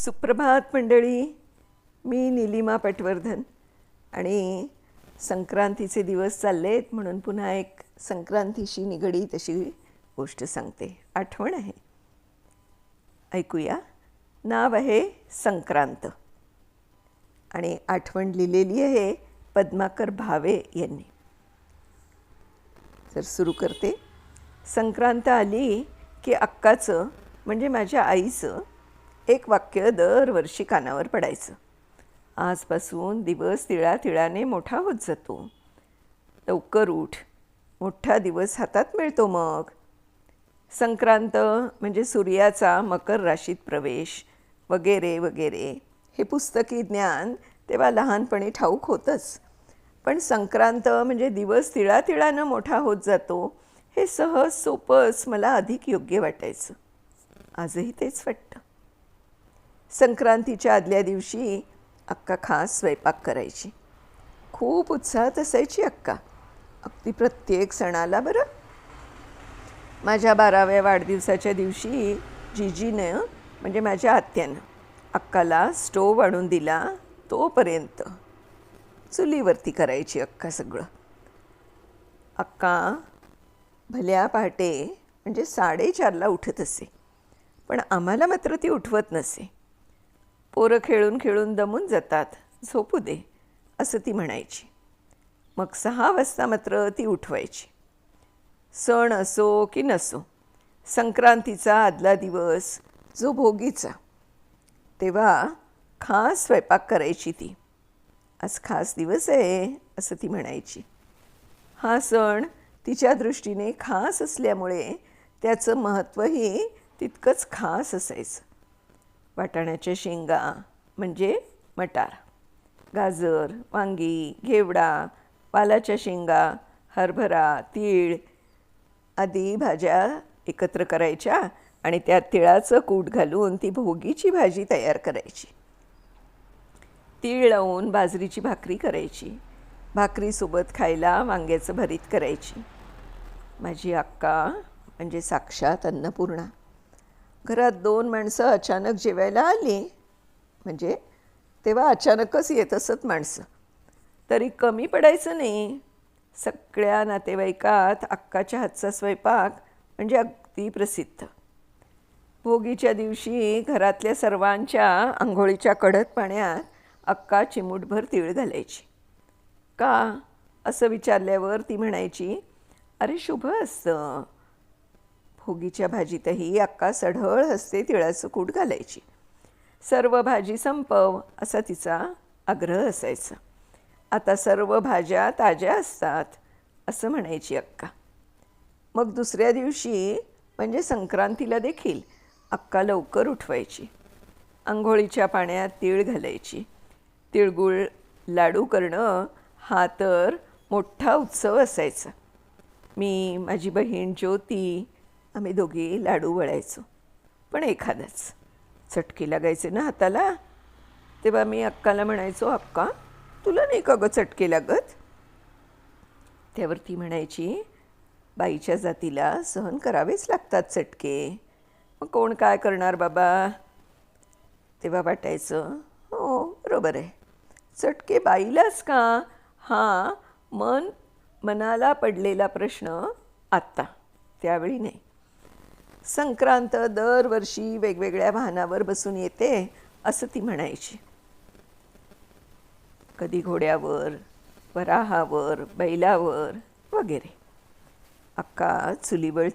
सुप्रभात मंडळी. मी नीलिमा पटवर्धन आणि संक्रांतीचे दिवस चालले आहेत म्हणून पुन्हा एक संक्रांतीशी निगडीत अशी गोष्ट सांगते. आठवण आहे, ऐकूया. नाव आहे संक्रांत आणि आठवण लिहिलेली आहे पद्माकर भावे यांनी. तर सुरू करते. संक्रांत आली की अक्काचं म्हणजे माझ्या आईचं एक वाक्य दरवर्षी कानावर पडायचं. आजपासून दिवस तिळातिळाने मोठा होत जातो. लवकर उठ, मोठा दिवस हातात मिळतो. मग संक्रांत म्हणजे सूर्याचा मकर राशीत प्रवेश वगैरे वगैरे. हे पुस्तकी ज्ञान तेव्हा लहानपणी ठाऊक होतंच, पण संक्रांत म्हणजे दिवस तिळातिळानं मोठा होत जातो हे सहज सोपंच मला अधिक योग्य वाटायचं. आजही तेच वाटतं. संक्रांतीच्या आदल्या दिवशी अक्का खास स्वयंपाक करायची. खूप उत्साहात असायची अक्का, अगदी प्रत्येक सणाला. बरं, माझ्या 12व्या वाढदिवसाच्या दिवशी जीजीनं म्हणजे माझ्या आत्यानं अक्काला स्टोव आणून दिला. तोपर्यंत चुलीवरती करायची अक्का सगळं. अक्का भल्या पहाटे म्हणजे 4:30ला उठत असे, पण आम्हाला मात्र ती उठवत नसे. पोरं खेळून खेळून दमून जातात, झोपू दे असं ती म्हणायची. मग 6 वाजता मात्र ती उठवायची. सण असो की नसो, संक्रांतीचा आदला दिवस जो भोगीचा, तेव्हा खास स्वयंपाक करायची ती. आज खास दिवस आहे असं ती म्हणायची. हा सण तिच्या दृष्टीने खास असल्यामुळे त्याचं महत्त्वही तितकंच खास असायचं. वाटाण्याच्या शेंगा म्हणजे मटार, गाजर, वांगी, घेवडा, वालाच्या शेंगा, हरभरा, तीळ आदी भाज्या एकत्र करायच्या आणि त्यात तिळाचं कूट घालून ती भोगीची भाजी तयार करायची. तीळ लावून बाजरीची भाकरी करायची. भाकरीसोबत खायला वांग्याचं भरीत करायची. माझी अक्का म्हणजे साक्षात अन्नपूर्णा. घरात 2 माणसं अचानक जेवायला आली म्हणजे तेव्हा अचानकच येत असत माणसं, तरी कमी पडायचं नाही. सगळ्या नातेवाईकात अक्काच्या हातचा स्वयंपाक म्हणजे अगदी प्रसिद्ध. भोगीच्या दिवशी घरातल्या सर्वांच्या आंघोळीच्या कडक पाण्यात अक्का चिमूटभर तीळ घालायची. का असं विचारल्यावर ती म्हणायची, अरे शुभ असतं. भोगीच्या भाजीतही अक्का सढळ हस्ते तिळाचं कूट घालायची. सर्व भाजी संपव असा तिचा आग्रह असायचा. आता सर्व भाज्या ताज्या असतात असं म्हणायची अक्का. मग दुसऱ्या दिवशी म्हणजे संक्रांतीला देखील अक्का लवकर उठवायची. आंघोळीच्या पाण्यात तीळ घालायची. तिळगुळ लाडू करणं हा तर मोठा उत्सव असायचा. मी, माझी बहीण ज्योती आम्ही दोघी लाडू वळायचो, पण एखादाच. चटके लागायचे ना हाताला, तेव्हा मी अक्काला म्हणायचो, अक्का तुला नाही का गं चटके लागत? त्यावर ती म्हणायची, बाईच्या जातीला सहन करावेच लागतात चटके, मग कोण काय करणार बाबा. तेव्हा वाटायचं, हो बरोबर आहे, चटके बाईलाच का, हा मनाला पडलेला प्रश्न आत्ता, त्यावेळी नाही. संक्रांत दरवर्षी वेगवेगळ्या वाहनावर बसून येते असं ती म्हणायची. कधी घोड्यावर, वराहावर, बैलावर वगैरे. अक्का चुलीवर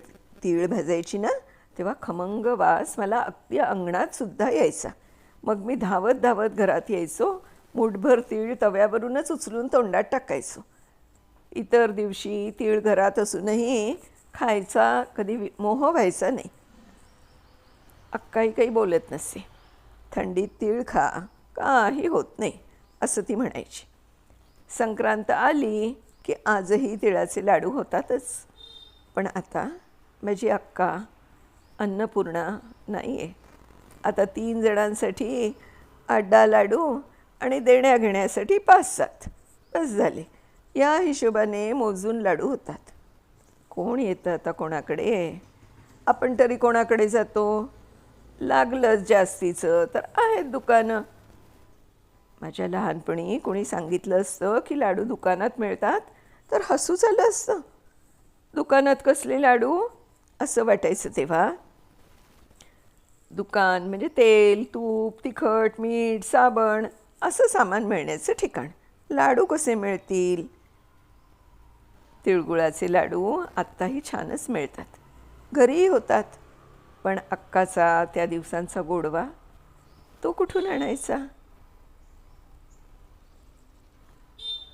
तीळ भाजायची ना, तेव्हा खमंग वास मला अगदी अंगणात सुद्धा यायचा. मग मी धावत धावत घरात यायचो. मूठभर तीळ तव्यावरूनच उचलून तोंडात टाकायचो. इतर दिवशी तीळ घरात असूनही खायचा कधी मोह व्हायचा नाही. अक्काही काही बोलत नसे. थंडीत तीळ खा, काही होत नाही असं ती म्हणायची. संक्रांत आली की आजही तिळाचे लाडू होतातच. पण आता माझी अक्का अन्नपूर्णा नाही आहे. आता 3 जणांसाठी 8-10 लाडू आणि देण्या घेण्यासाठी 5-7 बस झाले. या हिशोबाने मोजून लाडू होतात. कोण येतं आता कोणाकडे? आपण तरी कोणाकडे जातो? लागलंच जास्तीचं तर आहेत दुकानं. माझ्या लहानपणी कोणी सांगितलं असतं की लाडू दुकानात मिळतात तर हसूच आलं असतं. दुकानात कसले लाडू असं वाटायचं तेव्हा. दुकान म्हणजे तेल, तूप, तिखट, मीठ, साबण असं सामान मिळण्याचं ठिकाण. लाडू कसे मिळतील? तिळगुळाचे लाडू आत्ताही छानच मिळतात, घरीही होतात. पण अक्काचा त्या दिवसांचा गोडवा तो कुठून आणायचा?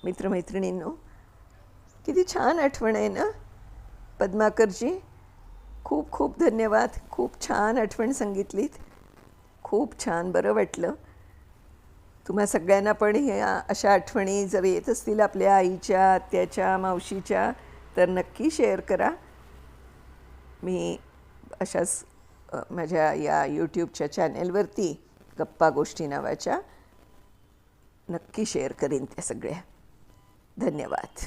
मित्रमैत्रिणींनो, किती छान आठवण आहे ना पद्माकरजी. खूप खूप धन्यवाद. खूप छान आठवण सांगितलीत. खूप छान, बरं वाटलं. तुम्हा सगळ्यांना पण ह्या अशा आठवणी जर येत असतील आपल्या आईच्या, आत्याच्या, मावशीच्या तर नक्की शेअर करा. मी अशाच माझ्या या यूट्यूबच्या चॅनेलवरती गप्पा गोष्टी नावाच्या नक्की शेअर करीन त्या सगळ्या. धन्यवाद.